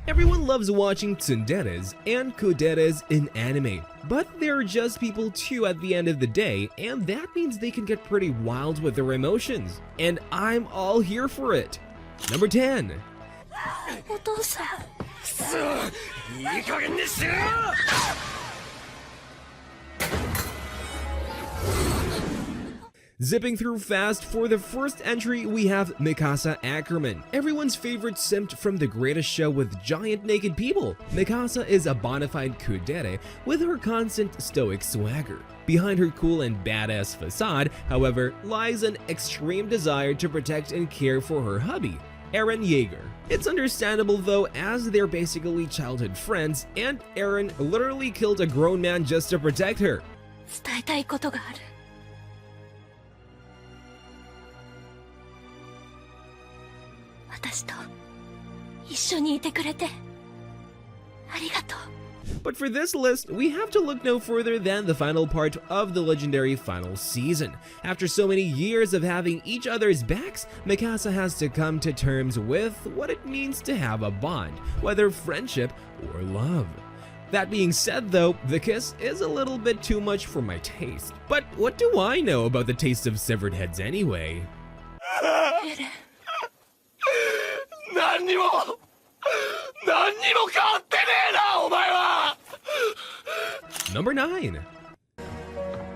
Everyone loves watching tsunderes and kuderes in anime, but they're just people too at the end of the day, and that means they can get pretty wild with their emotions. And I'm all here for it. Number 10. お父さん。いい加減にしろ！ Zipping through fast, for the first entry we have Mikasa Ackerman, everyone's favorite simp from the greatest show with giant naked people. Mikasa is a bona fide kudere with her constant stoic swagger. Behind her cool and badass facade, however, lies an extreme desire to protect and care for her hubby, Eren Yeager. It's understandable though, as they're basically childhood friends, and Eren literally killed a grown man just to protect her. 伝えたいことがある。私と一緒にいてくれてありがとう。 But for this list, we have to look no further than the final part of the legendary final season. After so many years of having each other's backs, Mikasa has to come to terms with what it means to have a bond, whether friendship or love. That being said though, the kiss is a little bit too much for my taste. But what do I know about the taste of severed heads anyway? 何にも変わってねえな、お前は。 Number 9.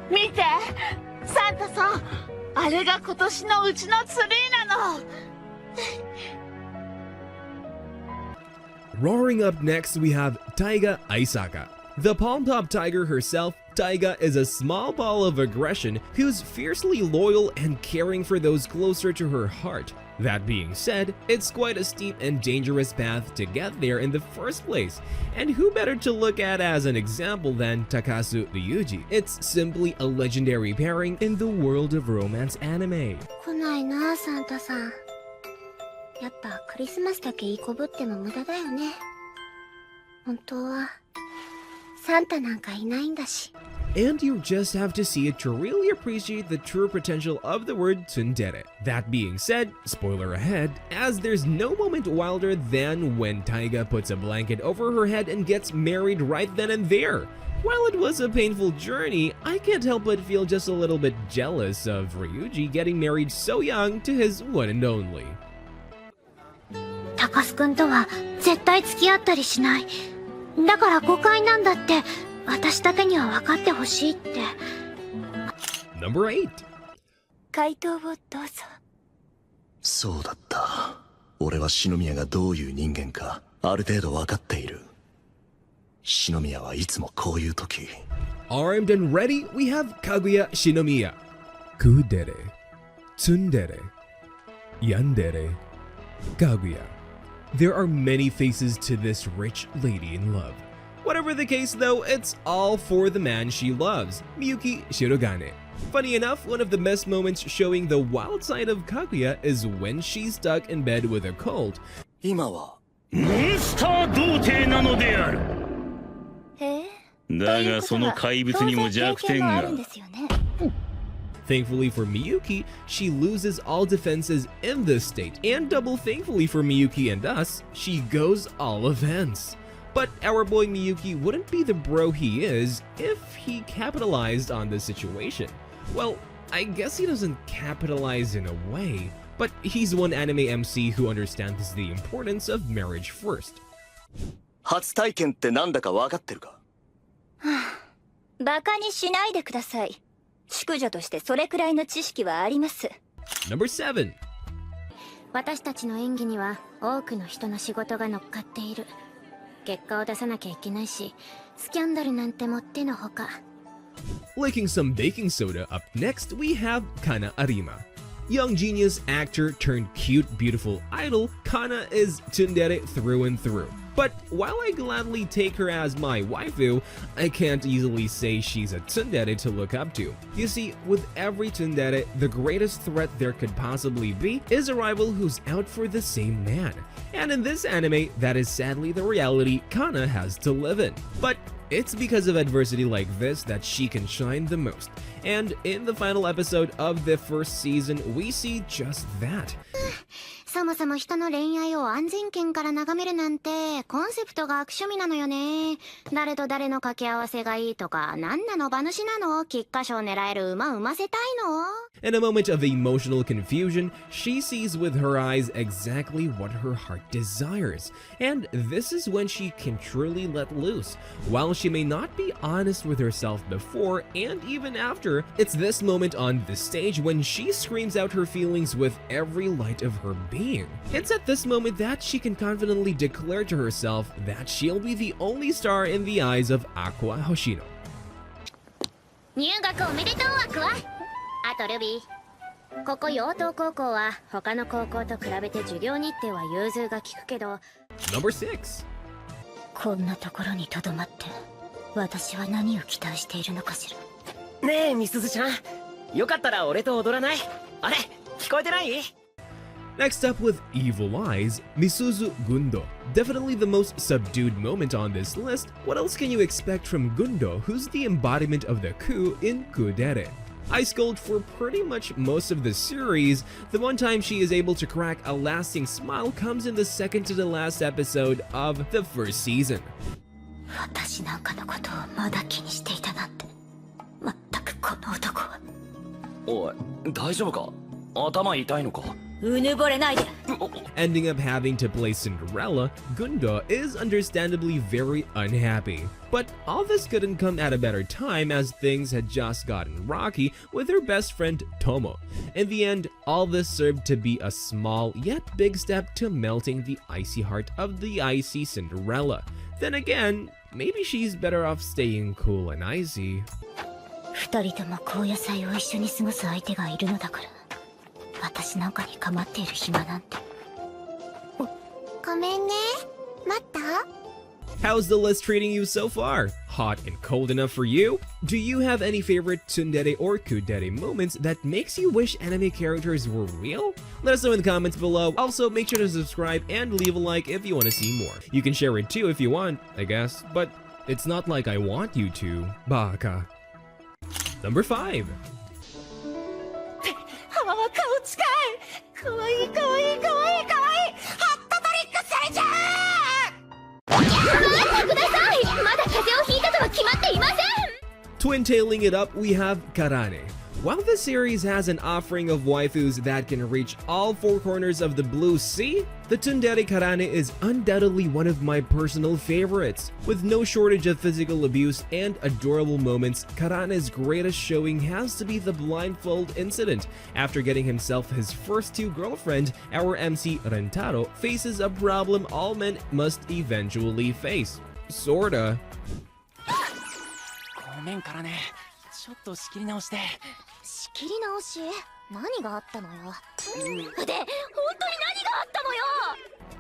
見て、サンタさん、あれが今年のうちのツリーなの。 Roaring up next, we have Taiga Aisaka. The palm top tiger herself, Taiga is a small ball of aggression who's fiercely loyal and caring for those closer to her heart. That being said, it's quite a steep and dangerous path to get there in the first place, and who better to look at as an example than Takasu Ryuji? It's simply a legendary pairing in the world of romance anime. 来ないな、サンタさん。やっぱクリスマスだけいいこぶっても無駄だよね。本当はサンタなんかいないんだし。 And you just have to see it to really appreciate the true potential of the word tsundere. That being said, spoiler ahead, as there's no moment wilder than when Taiga puts a blanket over her head and gets married right then and there. While it was a painful journey, I can't help but feel just a little bit jealous of Ryuji getting married so young to his one and only. タカスくんとは絶対付き合ったりしない。だから誤解なんだって。 私だけには分かってほしいって。 Number 8. 回答をどうぞ。そうだった。俺は篠宮がどういう人間かある程度分かっている。篠宮はいつもこういう時。Armed and ready, we have Kaguya Shinomiya. Cool-Dere, tsundere, yandere, Kaguya. There are many faces to this rich lady in love. Whatever the case though, it's all for the man she loves, Miyuki Shirogane. Funny enough, one of the best moments showing the wild side of Kaguya is when she's stuck in bed with a cold. 今はモンスター童貞なのである。だがその怪物にも弱点が。Thankfully for Miyuki, she loses all defenses in this state, and double thankfully for Miyuki and us, she goes all offense. But our boy Miyuki wouldn't be the bro he is if he capitalized on the situation. Well, I guess he doesn't capitalize in a way, but he's one anime MC who understands the importance of marriage first. 初体験ってなんだか分かってるか？バカにしないでください。淑女としてそれくらいの知識はあります。 Number 7. 私たちの演技には多くの人の仕事が乗っかっている。結果を出さなきゃいけないし、スキャンダルなんてもってのほか。Liking some baking soda, up next we have Kana Arima. Young genius actor turned cute beautiful idol, Kana is tsundere through and through. But while I gladly take her as my waifu, I can't easily say she's a tsundere to look up to. You see, with every tsundere, the greatest threat there could possibly be is a rival who's out for the same man. And in this anime, that is sadly the reality Kana has to live in. But it's because of adversity like this that she can shine the most. And in the final episode of the first season, we see just that. そもそも人の恋愛を安全圏から眺めるなんてコンセプトが悪趣味なのよね。誰と誰の掛け合わせがいいとか、何なの馬主なの、菊花賞狙える馬産ませたいの。 In a moment of emotional confusion, she sees with her eyes exactly what her heart desires. And this is when she can truly let loose. While she may not be honest with herself before and even after, it's this moment on the stage when she screams out her feelings with every light of her being. It's at this moment that she can confidently declare to herself that she'll be the only star in the eyes of Aqua Hoshino. 入学おめでとうアクア。あとルビー、ここ陽東高校は他の高校と比べて授業日程は融通が利くけど、 Number 6. こんなところにとどまって私は何を期待しているのかしら。ねえみすずちゃん、よかったら俺と踊らない？あれ聞こえてない？ Next up with Evil Eyes, Misuzu Gundou. Definitely the most subdued moment on this list. What else can you expect from Gundou, who's the embodiment of the coup in Cool-Dere? Ice cold for pretty much most of the series, the one time she is able to crack a lasting smile comes in the second to the last episode of the first season. 私なんかのことをまだ気にしていたなんて。まったくこの男は。おい、大丈夫か？頭痛いのか？うぬぼれないで。 Ending up having to play Cinderella, Gundou is understandably very unhappy. But all this couldn't come at a better time as things had just gotten rocky with her best friend Tomo. In the end, all this served to be a small yet big step to melting the icy heart of the icy Cinderella. Then again, maybe she's better off staying cool and icy. 二人とも高野菜を一緒に過ごす相手がいるのだから、私なんかに構っている暇なんて。ごめんね。待った？ How's the list treating you so far? Hot and cold enough for you? Do you have any favorite tsundere or Cool-Dere moments that makes you wish anime characters were real? Let us know in the comments below. Also, make sure to subscribe and leave a like if you want to see more. You can share it too if you want, I guess, but it's not like I want you to, Baka. Number 5. 顔近い。かわいいかわいいかわいいかわいい。ハットトリックされちゃう。待ってください。まだ風邪をひいたとは決まっていません。 Twin-tailing it up, we have Karane. While the series has an offering of waifus that can reach all four corners of the blue sea, the tsundere Karane is undoubtedly one of my personal favorites. With no shortage of physical abuse and adorable moments, Karane's greatest showing has to be the blindfold incident. After getting himself his first two girlfriend, our MC Rentaro faces a problem all men must eventually face. Sorta. ごめんからね。ちょっと仕切り直して。仕切り直し？何があったのよ。で、本当に何があったのよ。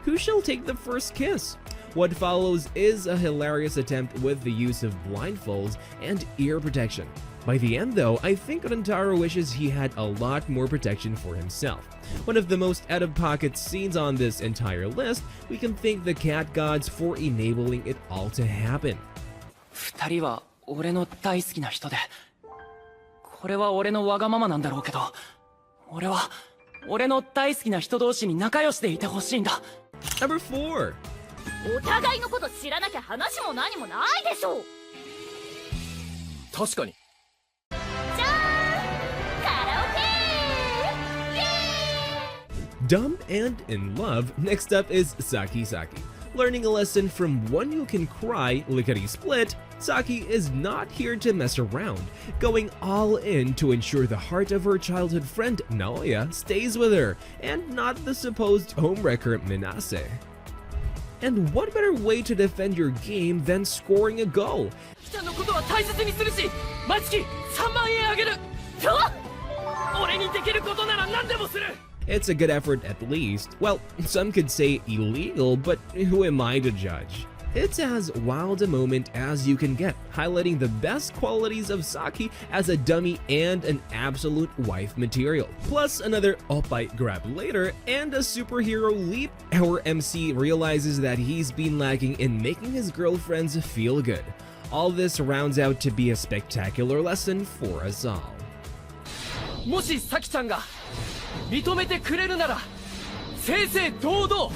Who shall take the first kiss? What follows is a hilarious attempt with the use of blindfolds and ear protection. By the end though, I think Rentaro wishes he had a lot more protection for himself. One of the most out-of-pocket scenes on this entire list, we can thank the cat gods for enabling it all to happen. 二人は俺の大好きな人で、これは俺のわがままなんだろうけど、俺は俺の大好きな人同士に仲良しでいてほしいんだ。Number 4. お互いのこと知らなきゃ話も何もないでしょう。確かに。じゃーん、カラオケー。 Dumb and in love, next up is Saki. Learning a lesson from one who can cry lickety split, Saki is not here to mess around, going all in to ensure the heart of her childhood friend Naoya stays with her, and not the supposed homewrecker Minase. And what better way to defend your game than scoring a goal? ちゃんのことは大切にするし、毎月3万円あげる。俺にできることなら何でもする。 It's a good effort at least. Well, some could say illegal, but who am I to judge? It's as wild a moment as you can get, highlighting the best qualities of Saki as a dummy and an absolute wife material. Plus another oppai grab later and a superhero leap. Our MC realizes that he's been lacking in making his girlfriends feel good. All this rounds out to be a spectacular lesson for us all. もしサキちゃんが認めてくれるなら正々堂々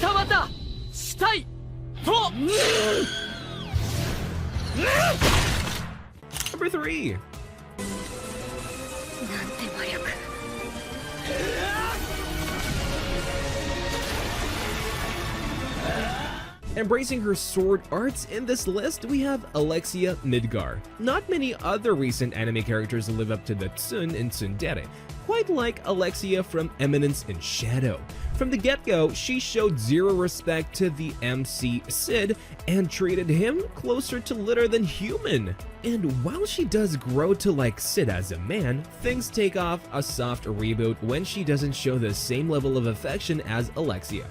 二股したいと。Number 3. なんて魔力。Embracing her sword arts in this list, we have Alexia Midgar. Not many other recent anime characters live up to the Tsun in Tsundere, quite like Alexia from Eminence in Shadow. From the get-go, she showed zero respect to the MC Sid and treated him closer to litter than human. And while she does grow to like Sid as a man, things take off a soft reboot when she doesn't show the same level of affection as Alexia.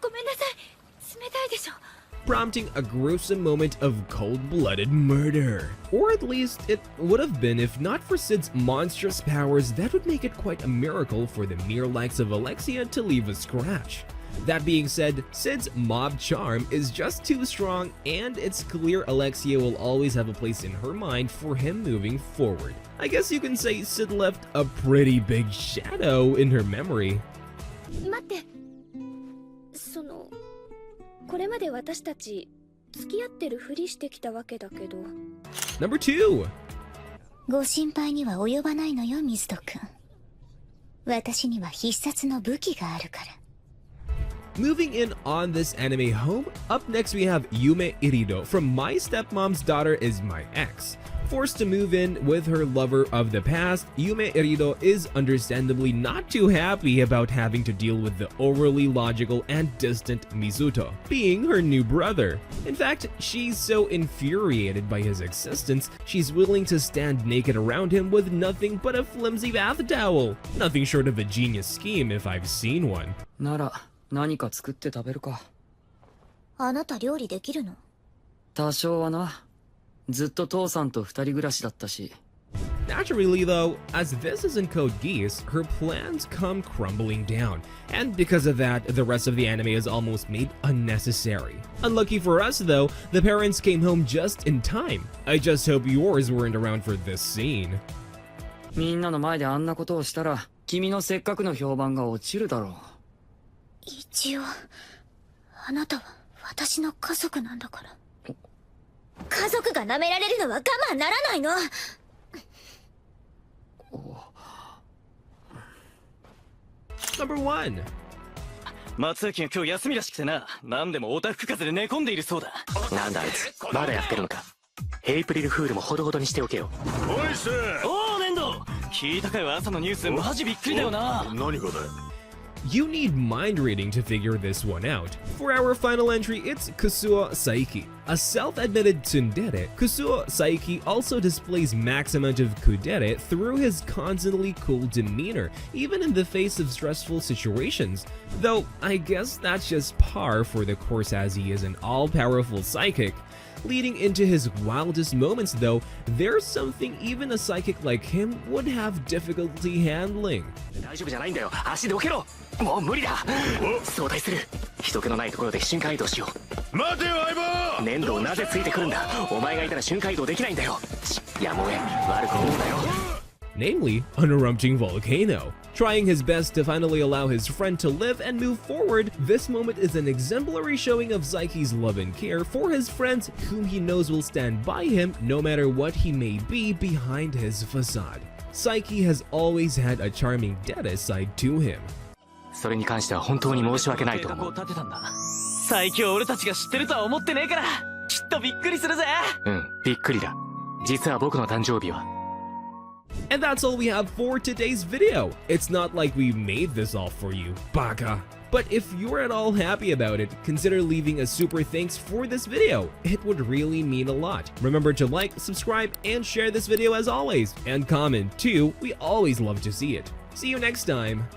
ごめんなさい。冷たいでしょ。 Prompting a gruesome moment of cold-blooded murder. Or at least it would have been if not for Sid's monstrous powers that would make it quite a miracle for the mere likes of Alexia to leave a scratch. That being said, Sid's mob charm is just too strong, and it's clear Alexia will always have a place in her mind for him moving forward. I guess you can say Sid left a pretty big shadow in her memory. 待って。これまで私たち付き合ってるふりしてきたわけだけど。Number 2. ご心配には及ばないのよ、水戸くん。私には必殺の武器があるから。Moving in on this anime home, up next we have Yume Irido from My Stepmom's Daughter is My Ex. Forced to move in with her lover of the past, Yume Irido is understandably not too happy about having to deal with the overly logical and distant Misuzu, being her new brother. In fact, she's so infuriated by his existence, she's willing to stand naked around him with nothing but a flimsy bath towel. Nothing short of a genius scheme if I've seen one. なら何か作って食べるか。あなた料理できるの？多少はな。ずっと父さんと二人暮らしだったし。Naturally though, as this is in Code Geass, her plans come crumbling down, and because of that, the rest of the anime is almost made unnecessary. Unlucky for us though, the parents came home just in time. I just hope yours weren't around for this scene. みんなの前であんなことをしたら、君のせっかくの評判が落ちるだろう。一応、あなたは私の家族なんだから。家族が舐められるのは我慢ならないの。Number 1. 松崎が今日休みらしくてな。何でもオタフク風で寝込んでいるそうだ。なんだあいつまだやってるのか。エイプリルフールもほどほどにしておけよ。おいっす。おー、粘土。聞いたかよ、朝のニュース。マジびっくりだよな。何がだよ。You need mind reading to figure this one out. For our final entry, it's Kusuo Saiki. A self-admitted tsundere, Kusuo Saiki also displays max amount of kudere through his constantly cool demeanor, even in the face of stressful situations. Though, I guess that's just par for the course as he is an all-powerful psychic. Leading into his wildest moments though, there's something even a psychic like him would have difficulty handling. 大丈夫じゃないんだよ。足で置けろ。もう無理だ。相対する。人気のないところで瞬間移動しよう。待てよ相棒。粘土なぜついてくるんだ。お前がいたら瞬間移動できないんだよ。やむをえん。悪く思うなよ。Namely, an erupting volcano. Trying his best to finally allow his friend to live and move forward, this moment is an exemplary showing of Saiki's love and care for his friends whom he knows will stand by him no matter what he may be behind his facade. Saiki has always had a charming Dere side to him. それに関しては本当に申し訳ないと思う。最強俺たちが知ってるとは思ってねえから、きっとびっくりするぜ。びっくりだ。実は僕の誕生日は。And that's all we have for today's video. It's not like we made this all for you, baka. But if you're at all happy about it, consider leaving a super thanks for this video. It would really mean a lot. Remember to like, subscribe, and share this video as always. And comment too, we always love to see it. See you next time.